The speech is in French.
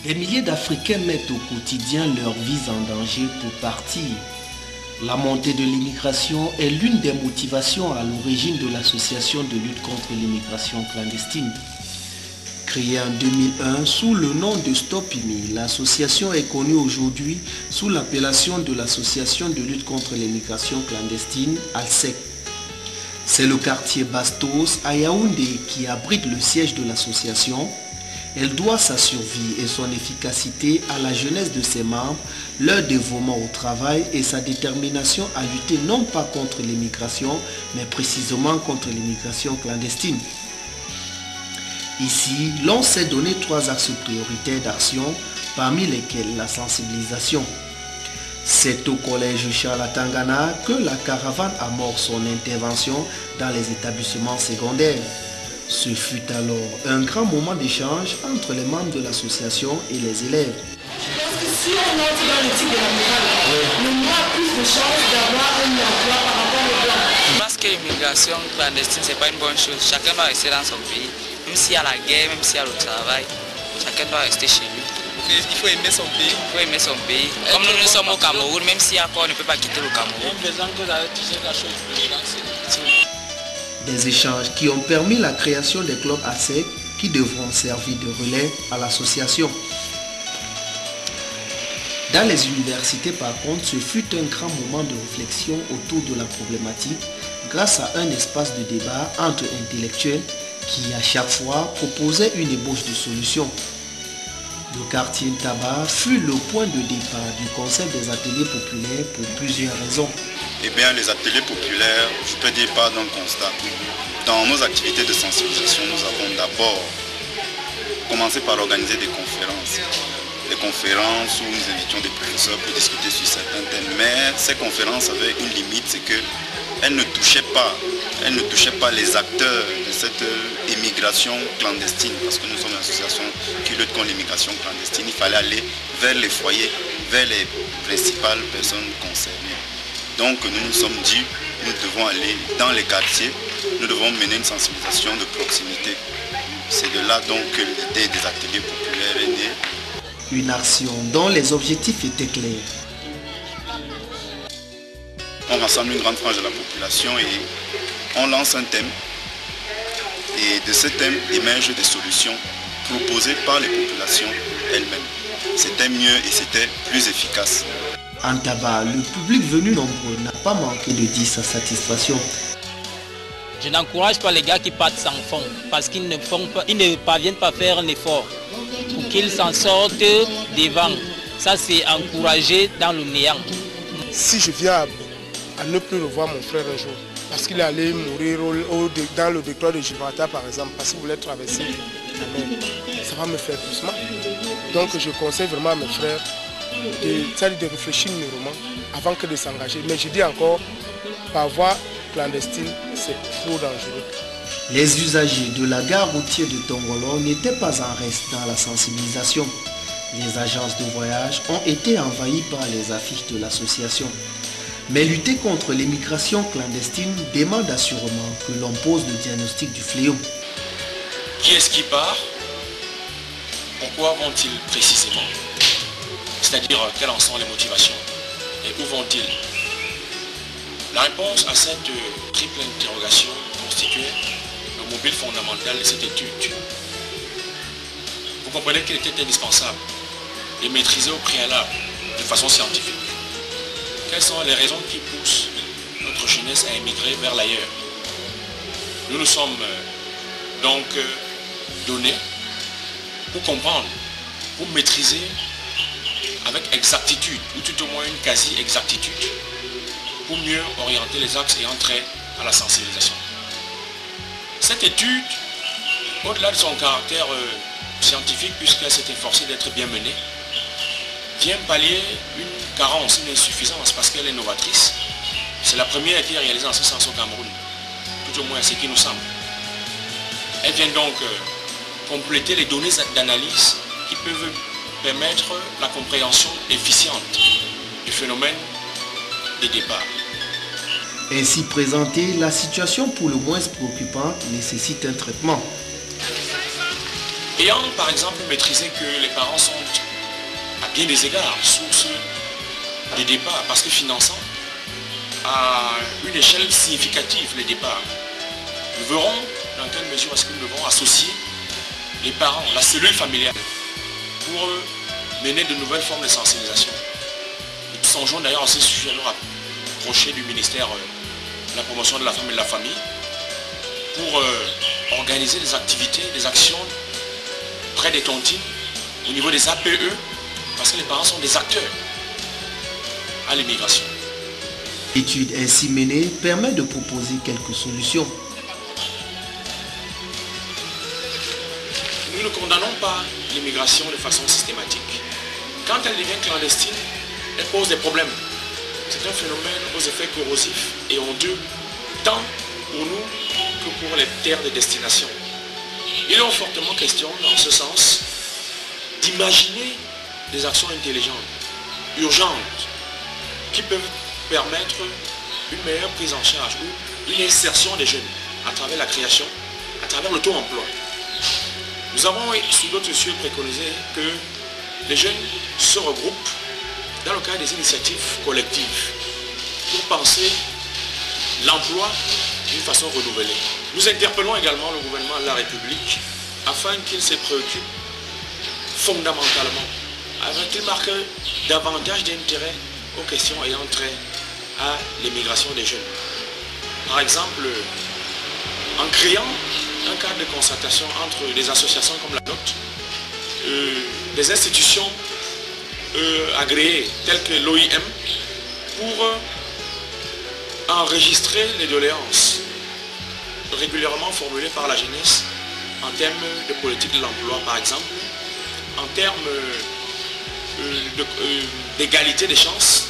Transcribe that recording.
Des milliers d'Africains mettent au quotidien leur vie en danger pour partir. La montée de l'immigration est l'une des motivations à l'origine de l'association de lutte contre l'immigration clandestine. Créée en 2001 sous le nom de Stop IMI, l'association est connue aujourd'hui sous l'appellation de l'association de lutte contre l'immigration clandestine, ALSEC. C'est le quartier Bastos à Yaoundé qui abrite le siège de l'association. Elle doit sa survie et son efficacité à la jeunesse de ses membres, leur dévouement au travail et sa détermination à lutter non pas contre l'immigration, mais précisément contre l'immigration clandestine. Ici, l'on s'est donné 3 axes prioritaires d'action, parmi lesquels la sensibilisation. C'est au collège Charles Tangana que la caravane amorce son intervention dans les établissements secondaires. Ce fut alors un grand moment d'échange entre les membres de l'association et les élèves. Parce que si on entre dans le type de la morale, on aura plus de chances d'avoir un emploi par rapport aux blancs. Je pense que l'immigration clandestine, ce n'est pas une bonne chose. Chacun doit rester dans son pays. Même s'il y a la guerre, même s'il y a le travail, chacun doit rester chez lui. Il faut aimer son pays. Il faut aimer son pays. Comme nous sommes au Cameroun, même s'il y a quoi, on ne peut pas quitter le Cameroun. Des échanges qui ont permis la création des clubs ASEC qui devront servir de relais à l'association. Dans les universités par contre, ce fut un grand moment de réflexion autour de la problématique grâce à un espace de débat entre intellectuels qui à chaque fois proposait une ébauche de solutions. Le quartier Ntaba fut le point de départ du concept des ateliers populaires pour plusieurs raisons. Eh bien, les ateliers populaires, je peux dire pas d'un constat. Dans nos activités de sensibilisation, nous avons d'abord commencé par organiser des conférences. Des conférences où nous invitions des professeurs pour discuter sur certains thèmes. Mais ces conférences avaient une limite, c'est qu'elles ne touchaient pas les acteurs de cette immigration clandestine. Parce que nous sommes une association qui lutte contre l'immigration clandestine. Il fallait aller vers les foyers, vers les principales personnes concernées. Donc nous nous sommes dit, nous devons aller dans les quartiers, nous devons mener une sensibilisation de proximité. C'est de là donc que l'idée des ateliers populaires est née. Une action dont les objectifs étaient clairs. On rassemble une grande frange de la population et on lance un thème. Et de ce thème émergent des solutions proposées par les populations elles-mêmes. C'était mieux et c'était plus efficace. En Ntaba, le public venu nombreux n'a pas manqué de dire sa satisfaction. Je n'encourage pas les gars qui partent sans fond parce qu'ils ne parviennent pas à faire un effort pour qu'ils s'en sortent devant. Ça, c'est encouragé dans le néant. Si je viens à ne plus revoir mon frère un jour, parce qu'il est allé mourir dans le décor de Gibraltar par exemple, parce qu'il voulait traverser la mer, ça va me faire plus mal. Donc je conseille vraiment à mes frères de réfléchir mûrement avant que de s'engager. Mais je dis encore, par voie clandestine, c'est trop dangereux. Les usagers de la gare routière de Tongolo n'étaient pas en reste dans la sensibilisation. Les agences de voyage ont été envahies par les affiches de l'association. Mais lutter contre l'immigration clandestine demande assurément que l'on pose le diagnostic du fléau. Qui est-ce qui part? Pourquoi vont-ils précisément? C'est-à-dire, quelles en sont les motivations? Et où vont-ils? La réponse à cette triple interrogation constituait le mobile fondamental de cette étude. Vous comprenez qu'il était indispensable de maîtriser au préalable, de façon scientifique, quelles sont les raisons qui poussent notre jeunesse à émigrer vers l'ailleurs. Nous nous sommes donc donnés pour comprendre, pour maîtriser avec exactitude, ou tout au moins une quasi-exactitude, pour mieux orienter les axes ayant trait à la sensibilisation. Cette étude, au-delà de son caractère scientifique, puisqu'elle s'est efforcée d'être bien menée, vient pallier une carence, une insuffisance, parce qu'elle est novatrice. C'est la première qui est réalisée en ce sens au Cameroun, tout au moins ce qui nous semble. Elle vient donc compléter les données d'analyse qui peuvent permettre la compréhension efficiente du phénomène de départ. Ainsi présentée, la situation pour le moins préoccupante nécessite un traitement. Ayant par exemple maîtrisé que les parents sont à bien des égards source de départ, parce que finançant à une échelle significative les départs, nous verrons dans quelle mesure est-ce que nous devons associer les parents, la cellule familiale, pour mener de nouvelles formes de sensibilisation. Nous songeons d'ailleurs à ce sujet à nous rapprocher du ministère de la promotion de la femme et de la famille pour organiser des activités, des actions près des tontines, au niveau des APE, parce que les parents sont des acteurs à l'immigration. L'étude ainsi menée permet de proposer quelques solutions. Nous ne condamnons pas l'immigration de façon systématique. Quand elle devient clandestine, elle pose des problèmes. C'est un phénomène aux effets corrosifs et honteux, tant pour nous que pour les terres de destination. Il est fortement question, dans ce sens, d'imaginer des actions intelligentes, urgentes, qui peuvent permettre une meilleure prise en charge ou une insertion des jeunes à travers la création, à travers le taux-emploi. Nous avons, sous d'autres cieux, préconisé que les jeunes se regroupent dans le cadre des initiatives collectives pour penser l'emploi d'une façon renouvelée. Nous interpellons également le gouvernement de la République afin qu'il se préoccupe fondamentalement, afin qu'il marque davantage d'intérêt aux questions ayant trait à l'immigration des jeunes. Par exemple, en créant un cadre de concertation entre des associations comme la nôtre, des institutions agréées telles que l'OIM, pour enregistrer les doléances régulièrement formulées par la jeunesse en termes de politique de l'emploi, par exemple, en termes d'égalité des chances,